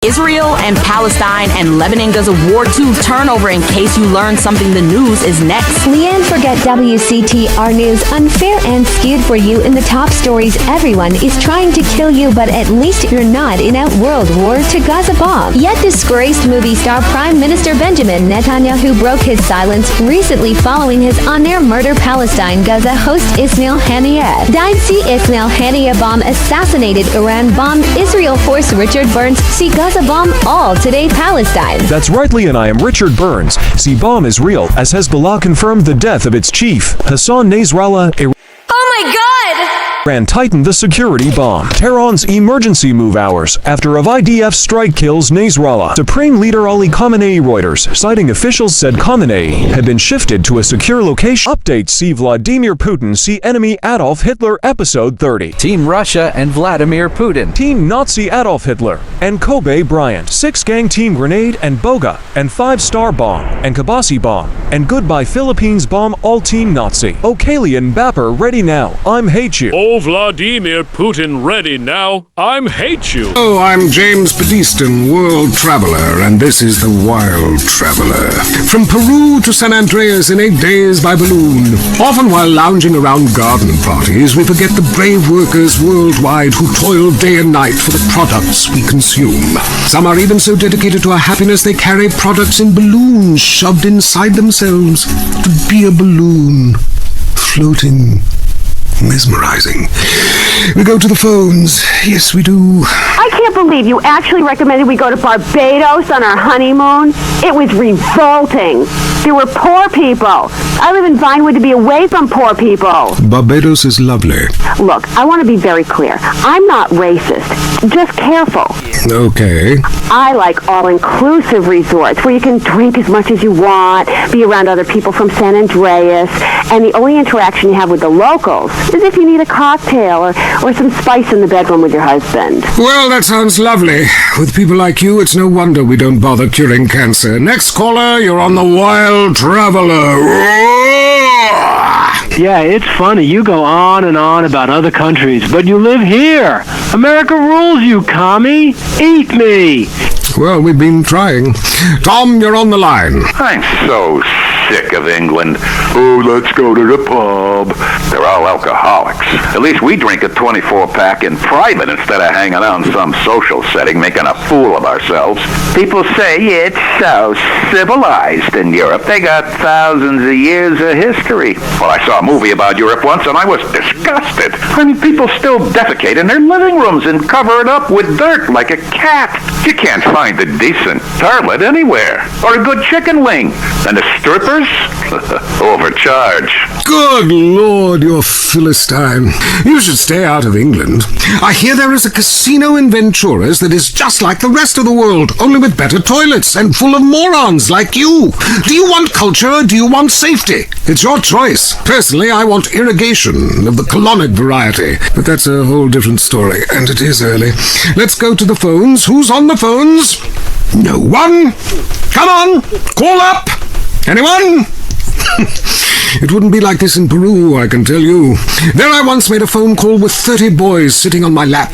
Israel and Palestine and Lebanon Gaza War 2 turnover in case you learned something the news is next. Leanne forget WCTR News unfair and skewed for you in the top stories. Everyone is trying to kill you, but at least you're not in a world war to Gaza bomb. Yet disgraced movie star Prime Minister Benjamin Netanyahu broke his silence recently following his on-air murder. Palestine Gaza host Ismail Haniyeh died. See Ismail Haniyeh bomb assassinated. Iran bomb Israel force. Richard Burns. See Gaza bomb all today. Palestine. That's right, Lee, and I am Richard Burns. See, bomb is real, as Hezbollah confirmed the death of its chief, Hassan Nasrallah. Oh my God! Iran tightened the security bomb. Tehran's emergency move hours after a IDF strike kills Nasrallah. Supreme Leader Ali Khamenei. Reuters, citing officials, said Khamenei had been shifted to a secure location. Update: see Vladimir Putin. See enemy Adolf Hitler. Episode 30. Team Russia and Vladimir Putin. Team Nazi Adolf Hitler and Kobe Bryant. 6-gang Team Grenade and Boga and 5-star bomb and Kabasi bomb and Goodbye Philippines bomb. All Team Nazi. Okalian Bapper ready now. I'm hate you. Oh, Vladimir Putin ready now. I'm hate you. Oh, I'm James Badiston, world traveler, and this is the Wild Traveler. From Peru to San Andreas in 8 days by balloon. Often while lounging around garden parties, we forget the brave workers worldwide who toil day and night for the products we consume. Some are even so dedicated to our happiness they carry products in balloons shoved inside themselves to be a balloon, floating. Mesmerizing. We go to the phones. Yes, we do. I can't believe you actually recommended we go to Barbados on our honeymoon. It was revolting. There were poor people. I live in Vinewood to be away from poor people. Barbados is lovely. Look, I want to be very clear. I'm not racist. Just careful. Okay. I like all-inclusive resorts where you can drink as much as you want, be around other people from San Andreas, and the only interaction you have with the locals is if you need a cocktail or some spice in the bedroom with your husband. Well, that sounds lovely. With people like you, it's no wonder we don't bother curing cancer. Next caller, you're on the Wild Traveler. Yeah, it's funny. You go on and on about other countries, but you live here. America rules, you commie. Eat me. Well, we've been trying. Tom, you're on the line. I'm so sick of England. Oh, let's go to the pub. They're all alcoholics. At least we drink a 24-pack in private instead of hanging out in some social setting making a fool of ourselves. People say it's so civilized in Europe. They got thousands of years of history. Well, I saw a movie about Europe once and I was disgusted. I mean, people still defecate in their living rooms and cover it up with dirt like a cat. You can't find a decent toilet anywhere. Or a good chicken wing. And the strippers? Overcharge. Good Lord, you're Philistine. You should stay out of England. I hear there is a casino in Ventura's that is just like the rest of the world, only with better toilets and full of morons like you. Do you want culture or do you want safety? It's your choice. Personally, I want irrigation of the colonic variety. But that's a whole different story, and it is early. Let's go to the phones. Who's on the phones? No one. Come on, call up. Anyone? It wouldn't be like this in Peru, I can tell you. There I once made a phone call with 30 boys sitting on my lap.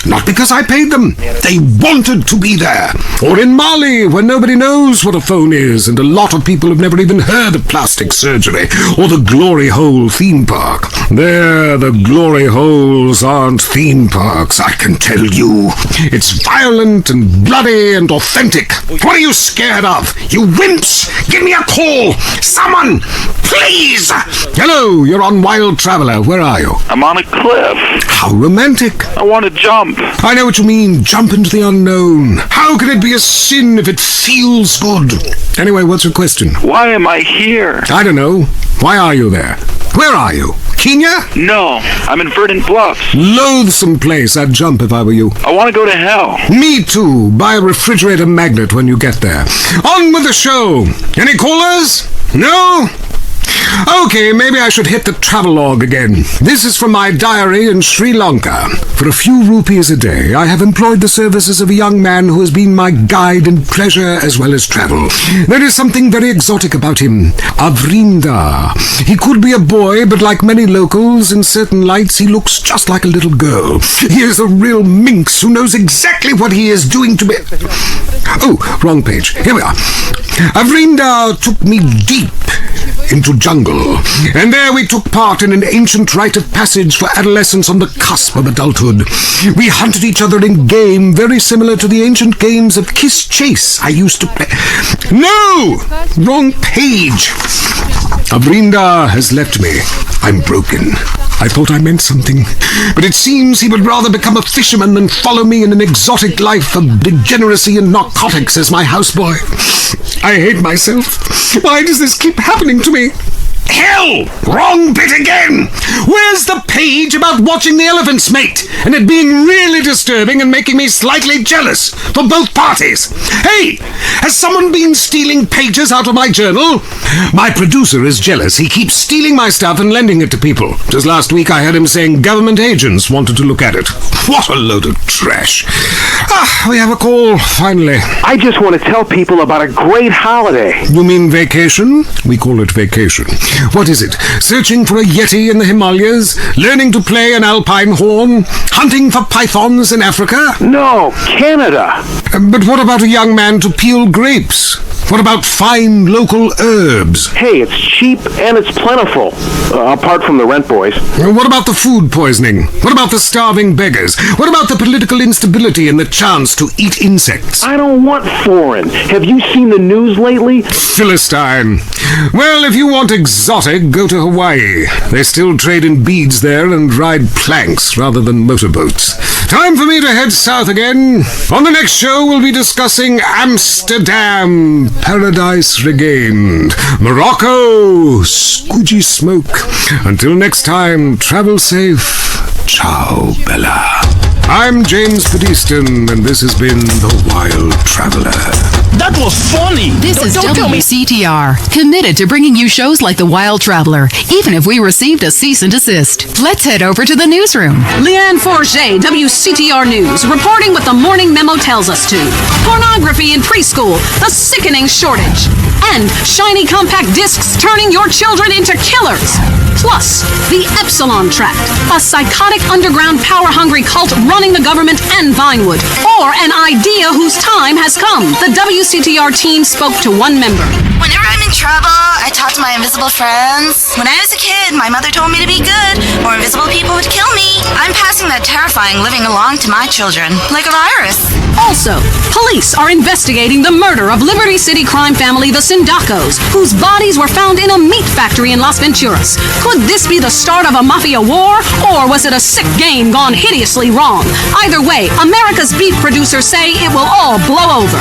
Not because I paid them. They wanted to be there. Or in Mali, where nobody knows what a phone is, and a lot of people have never even heard of plastic surgery, or the Glory Hole theme park. There, the Glory Holes aren't theme parks, I can tell you. It's violent and bloody and authentic. What are you scared of? You wimps! Give me a call! Someone! Please! Hello, you're on Wild Traveler. Where are you? I'm on a cliff. How romantic. I want to jump. I know what you mean. Jump into the unknown. How can it be a sin if it feels good? Anyway, what's your question? Why am I here? I don't know. Why are you there? Where are you? Kenya? No, I'm in Verdant Bluffs. Loathsome place. I'd jump if I were you. I want to go to hell. Me too. Buy a refrigerator magnet when you get there. On with the show. Any callers? No? Okay, maybe I should hit the travelogue again. This is from my diary in Sri Lanka. For a few rupees a day, I have employed the services of a young man who has been my guide in pleasure as well as travel. There is something very exotic about him. Avrinda. He could be a boy, but like many locals, in certain lights he looks just like a little girl. He is a real minx who knows exactly what he is doing to me. Oh, wrong page. Here we are. Avrinda took me deep into jungle, and there we took part in an ancient rite of passage for adolescents on the cusp of adulthood. We hunted each other in game very similar to the ancient games of Kiss Chase I used to play. No! Wrong page. Avrinda has left me. I'm broken. I thought I meant something, but it seems he would rather become a fisherman than follow me in an exotic life of degeneracy and narcotics as my houseboy. I hate myself. Why does this keep happening to me? Hell! Wrong bit again! Where's the page about watching the elephants mate, and it being really disturbing and making me slightly jealous for both parties? Hey! Has someone been stealing pages out of my journal? My producer is jealous. He keeps stealing my stuff and lending it to people. Just last week I heard him saying government agents wanted to look at it. What a load of trash. We have a call, finally. I just want to tell people about a great holiday. You mean vacation? We call it vacation. What is it? Searching for a yeti in the Himalayas? Learning to play an alpine horn? Hunting for pythons in Africa? No, Canada. But what about a young man to peel grapes? What about fine local herbs? Hey, it's cheap and it's plentiful. Apart from the rent boys. What about the food poisoning? What about the starving beggars? What about the political instability and the chance to eat insects? I don't want foreign. Have you seen the news lately? Philistine. Well, if you want exotic, go to Hawaii. They still trade in beads there and ride planks rather than motorboats. Time for me to head south again. On the next show, we'll be discussing Amsterdam, Paradise Regained, Morocco, Squidgy Smoke. Until next time, travel safe. Ciao, Bella. I'm James Pedeaston, and this has been The Wild Traveler. That was funny! This is WCTR, committed to bringing you shows like The Wild Traveler, even if we received a cease and desist. Let's head over to the newsroom. Leanne Forget, WCTR News, reporting what the morning memo tells us to. Pornography in preschool, the sickening shortage. And shiny compact discs turning your children into killers. Plus, the Epsilon Tract, a psychotic underground power-hungry cult running the government and Vinewood. Or an idea whose time has come. The WCTR team spoke to one member. Whenever I'm in trouble, I talk to my invisible friends. When I was a kid, my mother told me to be good, or invisible people would kill me. I'm passing that terrifying living along to my children, like a virus. Also, police are investigating the murder of Liberty City crime family the Sindacos, whose bodies were found in a meat factory in Las Venturas. Could this be the start of a mafia war, or was it a sick game gone hideously wrong? Either way, America's beef producers say it will all blow over.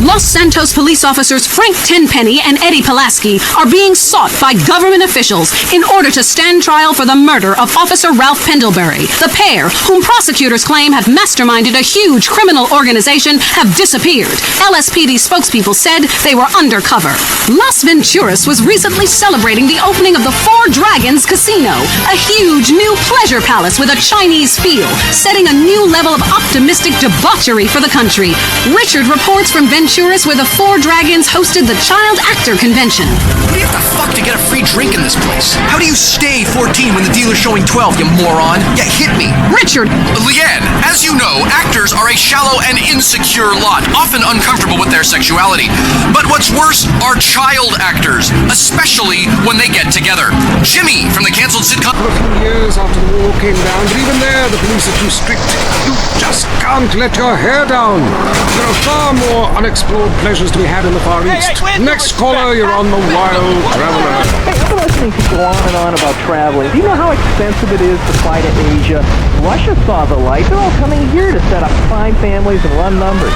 Los Santos police officers Frank Tenpenny and Eddie Pulaski are being sought by government officials in order to stand trial for the murder of Officer Ralph Pendlebury. The pair, whom prosecutors claim have masterminded a huge criminal organization, have disappeared. LSPD spokespeople said they were undercover. Las Venturas was recently celebrating the opening of the Four Dragons Casino, a huge new pleasure palace with a Chinese feel, setting a new level of optimistic debauchery for the country. Richard reports from Venturas, where the Four Dragons hosted the Child Actor Convention. What do you have to fuck to get a free drink in this place? How do you stay 14 when the dealer's showing 12, you moron? Yeah, hit me. Richard! Leanne, as you know, actors are a shallow and insecure lot, often uncomfortable with their sexuality. But what's worse are child actors, especially when they get together. Jimmy from the canceled sitcom... For a few years after the wall came down, but even there the police are too strict. You just can't let your hair down. There are far more unexplored pleasures to be had in the Far East. Next caller, you're on The Wild Traveler. Hey, I've been listening to go on and on about traveling. Do you know how expensive it is to fly to Asia? Russia saw the light. They're all coming here to set up fine families and run numbers.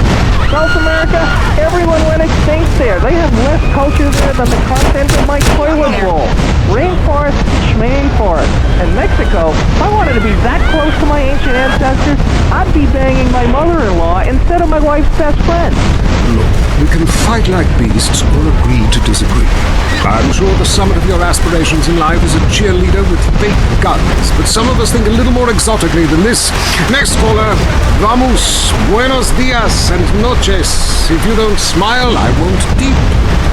South America, everyone went extinct there. They have less culture there than the content of my toilet bowl. Rainforest, schmain forest. And Mexico, if I wanted to be that close to my ancient ancestors, I'd be banging my mother-in-law instead of my wife's best friend. Look, We can fight like beasts or agree to disagree. I'm sure the summit of your aspirations in life is a cheerleader with fake guns, but some of us think a little more exotically than this. Next caller, vamos, buenos dias and noches. If you don't smile, I won't deep.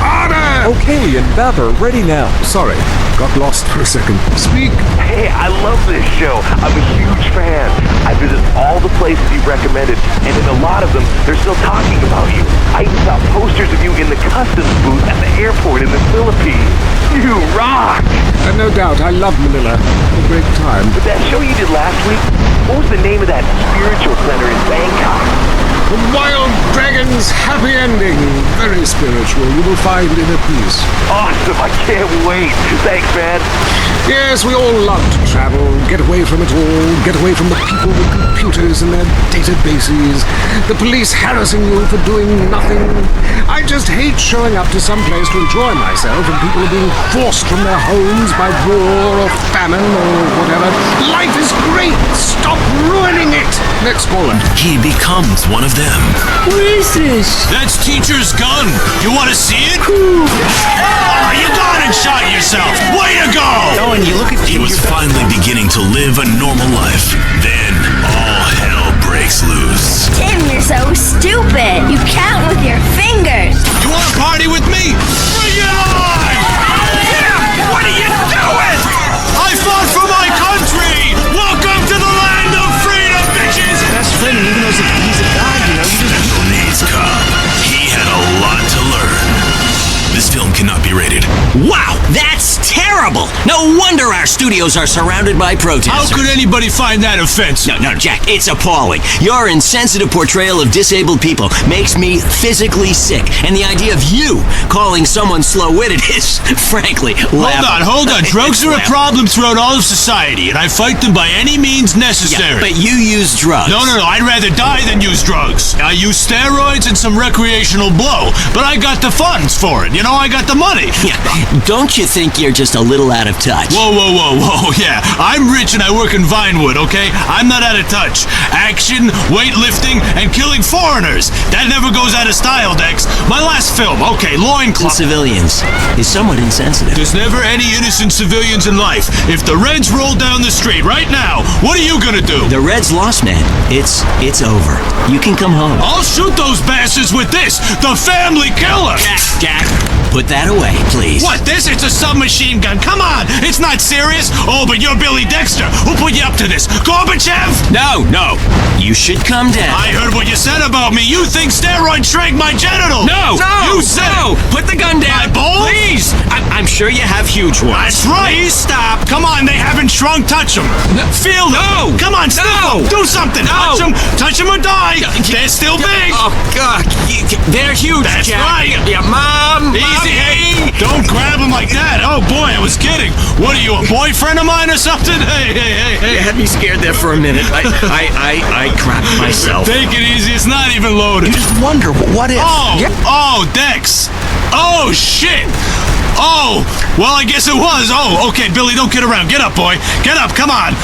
Order! Okay, and Vapor, ready now. Sorry, got lost for a second. Speak. Hey, I love this show. I'm a huge fan. I visit all the places you recommended, and in a lot of them, they're still talking about you. I even saw posters of you in the customs booth at the airport in the Philippines. You rock! No doubt, I love Manila. A great time. But that show you did last week, what was the name of that spiritual center in Bangkok? The Wild Dragon's Happy Ending. Very spiritual. You will find inner peace. Awesome. I can't wait. Thanks, man. Yes, we all love to travel, get away from it all, get away from the people with computers and their databases, the police harassing you for doing nothing. I just hate showing up to some place to enjoy myself and people are being forced from their homes by war or famine or whatever. Life is great. Stop ruining it. Next caller. He becomes one of them. What is this? That's Teacher's gun. You want to see it? Oh, you got it, shot yourself. Way to go! Oh, and you look at He was finally beginning to live a normal life. Then all hell breaks loose. Tim, you're so stupid. You count with your fingers. You want to party with me? Bring it on! Yeah! What are you doing? I fought for my country! Welcome to the land of freedom, bitches! Best friend, even though he's a god, you know, Special needs cop. He had a lot to learn. This film cannot be rated. Wow, that's terrible! No wonder our studios are surrounded by protesters. How could anybody find that offensive? No, Jack, it's appalling. Your insensitive portrayal of disabled people makes me physically sick, and the idea of you calling someone slow-witted is, frankly, laughable. Hold on. Drugs are a problem throughout all of society, and I fight them by any means necessary. Yeah, but you use drugs. No, I'd rather die than use drugs. I use steroids and some recreational blow, but I got the funds for it. You know, I got the money. Yeah, don't you think you're just a little out of touch? Whoa. Yeah, I'm rich and I work in Vinewood, okay? I'm not out of touch. Action, weightlifting, and killing foreigners. That never goes out of style, Dex. My last film, okay, loincloth. Civilians is somewhat insensitive. There's never any innocent civilians in life. If the Reds roll down the street right now, what are you gonna do? The Reds lost, man. It's over. You can come home. I'll shoot those bastards with this, the family killer! Jack, put that away, please. What, this? It's a submachine gun. Come on, it's not serious. Oh, but you're Billy Dexter. Who put you up to this? Gorbachev? No. You should come down. I heard what you said about me. You think steroids shrank my genitals. No! You said No! Put the gun down. My balls? Please! I'm sure you have huge ones. That's right. Please stop. Come on, they haven't shrunk. Touch them. Feel them. No! Come on, sniff them. Do something. No! Touch them or die. They're still big. Oh, God. They're huge, That's Jack. right. Yeah, Mom. Easy, hey. Don't grab them like that. Oh, boy, I was kidding. What are you, a boyfriend of mine or something? Hey. You had me scared there for a minute. I crapped myself. Take it easy. It's not even loaded. You just wonder, what if? Oh, Dex. Oh, shit. Oh, well, I guess it was. Oh, okay, Billy, don't kid around. Get up, boy. Get up, come on.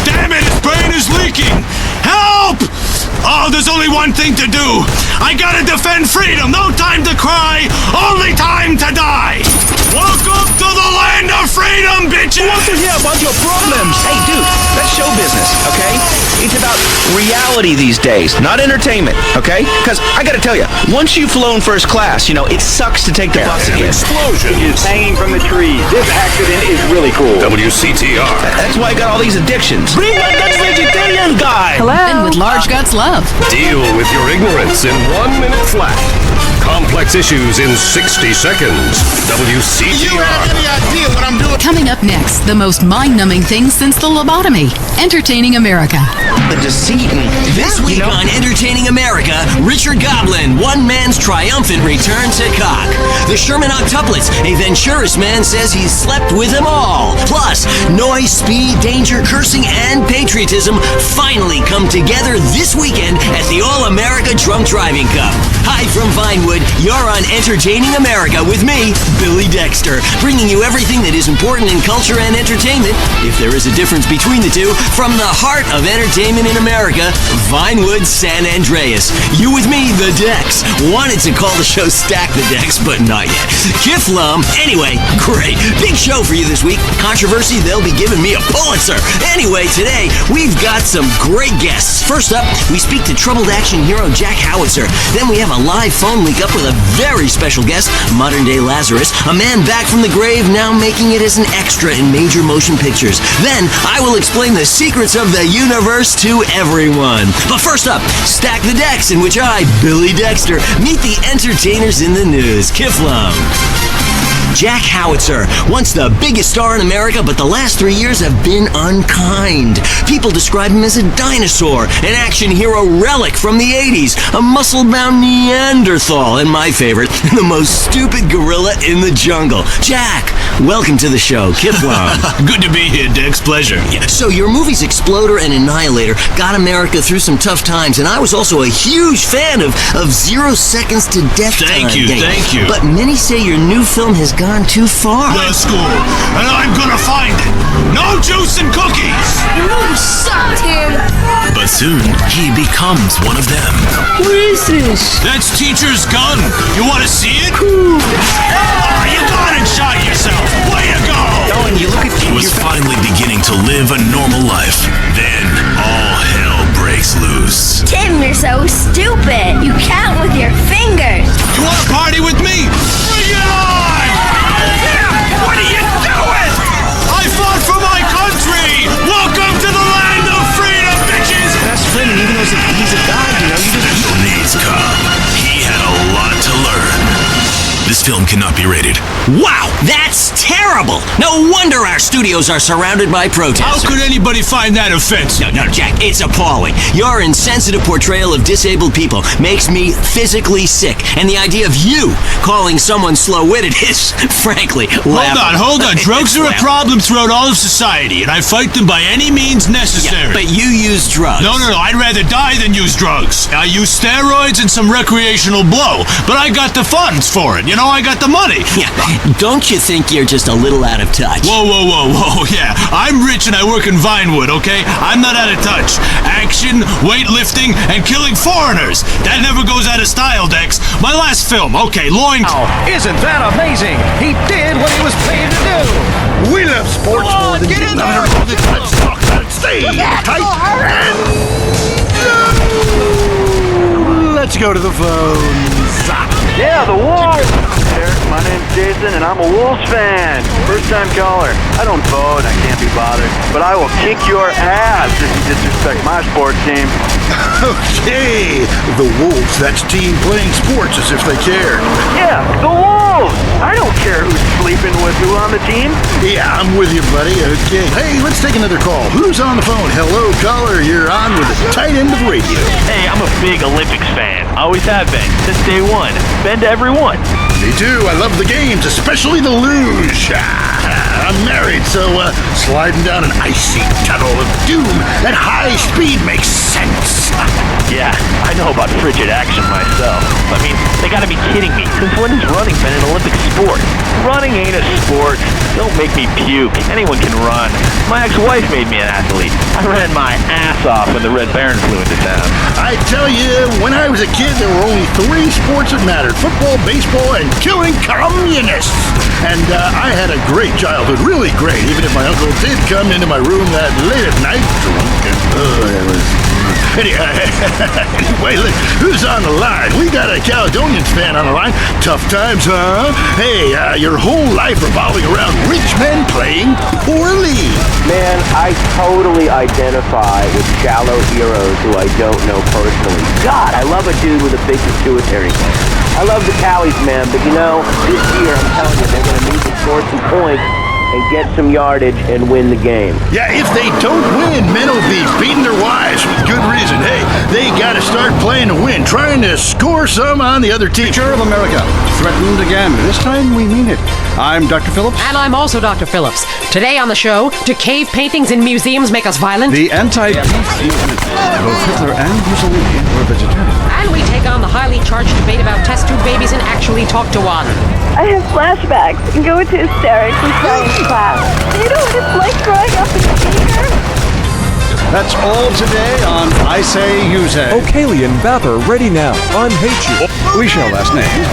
Damn it, his brain is leaking. Help! Oh, there's only one thing to do. I gotta defend freedom. No time to cry. Only time to die. Welcome to the land of freedom, bitches! Who wants to hear about your problems? Hey, dude, that's show business, okay? It's about reality these days, not entertainment, okay? Because I gotta tell you, once you've flown first class, you know, it sucks to take the bus again. Explosions is hanging from the trees. This accident is really cool. WCTR. That's why I got all these addictions. Bring back that vegetarian guy! Hello. And with large guts love. Deal with your ignorance in 1 minute flat. Complex issues in 60 seconds. WCTR. You have any idea what I'm doing? Coming up next, the most mind-numbing thing since the lobotomy. Entertaining America. The deceit. This week on Entertaining America, Richard Goblin, one man's triumphant return to cock. The Sherman octuplets, a Venturis man says he's slept with them all. Plus, noise, speed, danger, cursing, and patriotism finally come together this weekend at the All-America Drunk Driving Cup. Hi from Vinewood, You're on Entertaining America with me, Billy Dexter, bringing you everything that is important in culture and entertainment, if there is a difference between the two, from the heart of entertainment in America, Vinewood, San Andreas. You with me, the Dex. Wanted to call the show Stack the Dex, but not yet. Kiflum. Anyway, great. Big show for you this week. Controversy, they'll be giving me a Pulitzer. Anyway, today, we've got some great guests. First up, we speak to troubled action hero Jack Howitzer. Then we have a live phone link up with a very special guest, modern-day Lazarus, a man back from the grave, now making it as an extra in major motion pictures. Then, I will explain the secrets of the universe to everyone. But first up, Stack the Dex, in which I, Billy Dexter, meet the entertainers in the news. Kiflum. Jack Howitzer, once the biggest star in America, but the last 3 years have been unkind. People describe him as a dinosaur, an action hero relic from the 80s, a muscle-bound Neanderthal, and my favorite, the most stupid gorilla in the jungle. Jack, welcome to the show. Kiflum. Good to be here, Dex. Pleasure. So your movies Exploder and Annihilator got America through some tough times, and I was also a huge fan of 0 Seconds to Death Time. Thank you. But many say your new film has gone too far. That's cool, and I'm gonna find it. No juice and cookies! You sucked him! But soon, he becomes one of them. What is this? That's Teacher's gun. You wanna see it? Oh, you got it, shot yourself. Way to go! Oh, and you look at he was finally beginning to live a normal life. Then, all hell breaks loose. Tim, you're so stupid. You count with your fingers. You wanna party with me? Bring it on! What are you doing? I fought for my country! Welcome to the land of freedom, bitches! Best friend, and even though he's a guy, you know, you just... Special needs cop. He had a lot to learn. This film cannot be rated. Wow, that's terrible! No wonder our studios are surrounded by protesters. How could anybody find that offensive? No, Jack, it's appalling. Your insensitive portrayal of disabled people makes me physically sick, and the idea of you calling someone slow-witted is, frankly, laughable. Hold on. Drugs are a problem throughout all of society, and I fight them by any means necessary. Yeah, but you use drugs. No, I'd rather die than use drugs. I use steroids and some recreational blow, but I got the funds for it. You know, I got the money. Yeah, don't you think you're just a little out of touch? Whoa, yeah. I'm rich and I work in Vinewood, okay? I'm not out of touch. Action, weightlifting, and killing foreigners. That never goes out of style, Dex. My last film, okay, loin... Oh, isn't that amazing? He did what he was paid to do. We love sports more than get in there. Let's talk about it. Stay tight and... Let's go to the phones. Yeah, the Wolves! My name's Jason, and I'm a Wolves fan. First-time caller. I don't vote, I can't be bothered. But I will kick your ass if you disrespect my sports team. Okay, the Wolves, that's team playing sports as if they cared. Yeah, the Wolves! I don't care who's sleeping with who on the team. Yeah, I'm with you, buddy. Okay. Hey, let's take another call. Who's on the phone? Hello, caller. You're on with the tight end of radio. Hey, I'm a big Olympics fan. Always have been, since day one. Been to every one. Me too. I love the games, especially the luge. I'm married, so sliding down an icy tunnel of doom at high speed makes sense. Yeah, I know about frigid action myself. I mean, they gotta be kidding me. Since when has running been an Olympic sport? Running ain't a sport. Don't make me puke. Anyone can run. My ex-wife made me an athlete. I ran my ass off when the Red Baron flew into town. I tell you, when I was a kid, there were only 3 sports that mattered. Football, baseball, and killing communists. And I had a great childhood, really great, even if my uncle did come into my room that late at night, drunk and, it was... Anyway, look, who's on the line? We got a Caledonians fan on the line. Tough times, huh? Hey, your whole life revolving around rich men playing poorly. Man, I totally identify with shallow heroes who I don't know personally. God, I love a dude with a big pituitary gland. I love the Cowies, man, but you know, this year, I'm telling you, they're going to need to score some points and get some yardage and win the game. Yeah, if they don't win, men will be beating their wives with good reason. Hey, they got to start playing to win, trying to score some on the other team. Future of America, threatened again. This time we mean it. I'm Dr. Phillips. And I'm also Dr. Phillips. Today on the show, do cave paintings in museums make us violent? The anti-beef movement. Both Hitler and Mussolini were vegetarians. And we take on the highly charged debate about test tube babies and actually talk to one. I have flashbacks and go into hysterics in science class. You know what it's like growing up in theater? That's all today on I Say, You Say. O'Kaylee and Bapper ready now on Hate You. We share last names,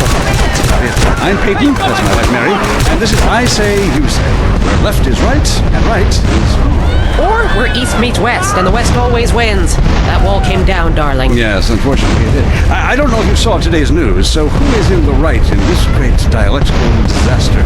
but I'm Peyton, that's my wife Mary, and this is I Say, You Say, where left is right and right is wrong. Or where East meets West, and the West always wins. That wall came down, darling. Yes, unfortunately it did. I don't know if you saw today's news, so who is in the right in this great dialectical disaster?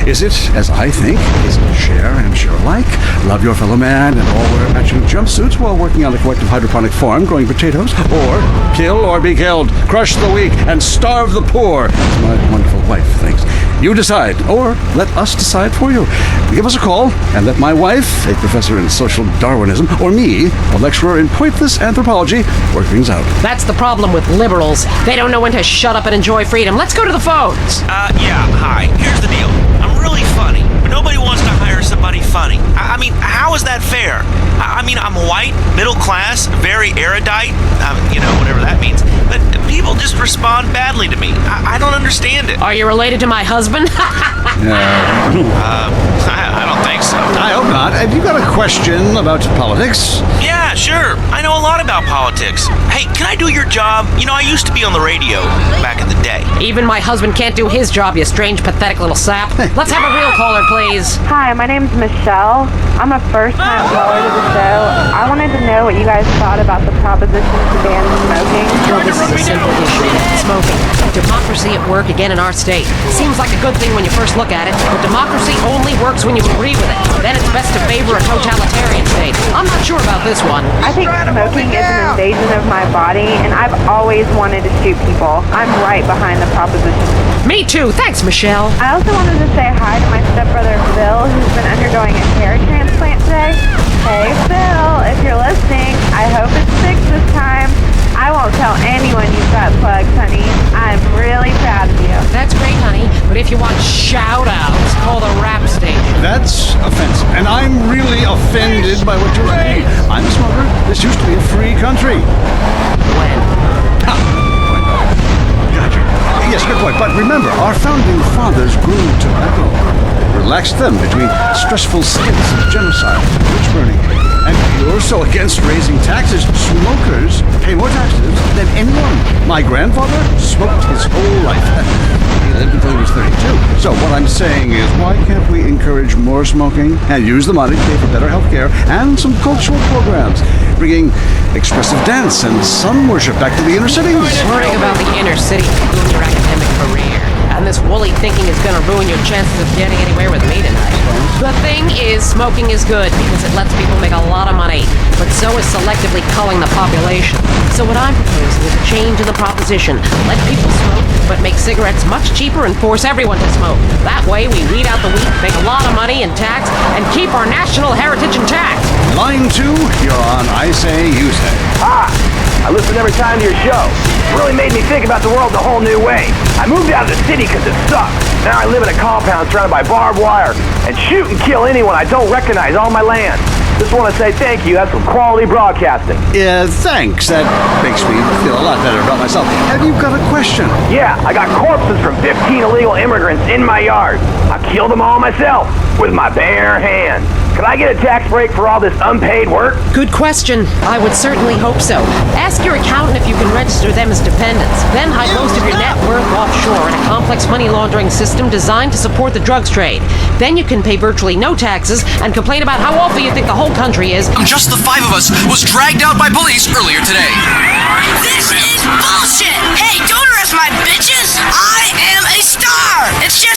Is it, as I think, is it share and share alike, love your fellow man, and all wear matching jumpsuits while working on a collective hydroponic farm growing potatoes? Or kill or be killed, crush the weak, and starve the poor, as my wonderful wife thinks. You decide, or let us decide for you. Give us a call, and let my wife, a professor in social Darwinism, or me, a lecturer in pointless anthropology, work things out. That's the problem with liberals. They don't know when to shut up and enjoy freedom. Let's go to the phones. Yeah, hi. Here's the deal. I'm really funny, but nobody wants to hire somebody funny. I mean, how is that fair? I mean, I'm white, middle class, very erudite, whatever that means, but people just respond badly to me. I don't understand it. Are you related to my husband? I don't think so. I hope not. Have you got a question about politics? Yeah, sure. I know a lot about politics. Hey, can I do your job? I used to be on the radio back in the day. Even my husband can't do his job, you strange, pathetic little sap. Let's have a real caller, please. Hi, my name's Michelle. I'm a first-time caller to the show. I wanted to know what you guys thought about the proposition to ban smoking. Well, this is a simple issue. Smoking. Democracy at work again in our state. Seems like a good thing when you first look at it, but democracy only works when you agree with it. Then it's best to favor a totalitarian state. I'm not sure about this one. I think smoking is an invasion of my body, and I've always wanted to shoot people. I'm right behind the proposition. Me too. Thanks, Michelle. I also wanted to say hi to my stepbrother Phil, who's been undergoing a hair transplant today. Hey Phil, if you're listening, I hope it's fixed this time. I won't tell anyone you've got plugs, honey. I'm really proud of you. That's great, honey. But if you want shout-outs, call the rap station. That's offensive. And I'm really offended by what you're saying. I'm a smoker. This used to be a free country. When? Gotcha. Yes, good point. But remember, our founding fathers grew tobacco. Relaxed them between stressful stints of genocide and witch burning. And you're so against raising taxes. Smokers pay more taxes than anyone. My grandfather smoked his whole life. He lived until he was 32. So what I'm saying is, why can't we encourage more smoking and use the money to pay for better health care and some cultural programs, bringing expressive dance and sun worship back to the inner cities? Worrying about the inner city will ruin your academic career. And this woolly thinking is going to ruin your chances of getting anywhere with me tonight. The thing is, smoking is good because it lets people make a lot of money, but so is selectively culling the population. So what I'm proposing is a change in the proposition. Let people smoke, but make cigarettes much cheaper and force everyone to smoke. That way we weed out the weak, make a lot of money in tax, and keep our national heritage intact. Line 2, you're on I Say, You Say. I listen every time to your show. It really made me think about the world a whole new way. I moved out of the city because it sucks. Now I live in a compound surrounded by barbed wire and shoot and kill anyone I don't recognize on my land. Just want to say thank you. That's some quality broadcasting. Yeah, thanks. That makes me feel a lot better about myself. Have you got a question? Yeah, I got corpses from 15 illegal immigrants in my yard. I killed them all myself with my bare hands. Could I get a tax break for all this unpaid work? Good question. I would certainly hope so. Ask your accountant if you can register them as dependents. Then hide most of your net worth offshore in a complex money laundering system designed to support the drugs trade. Then you can pay virtually no taxes and complain about how awful you think the whole country is. Just the 5 of us was dragged out by police earlier today. This is bullshit! Hey, don't arrest my bitches! I am a star! It's just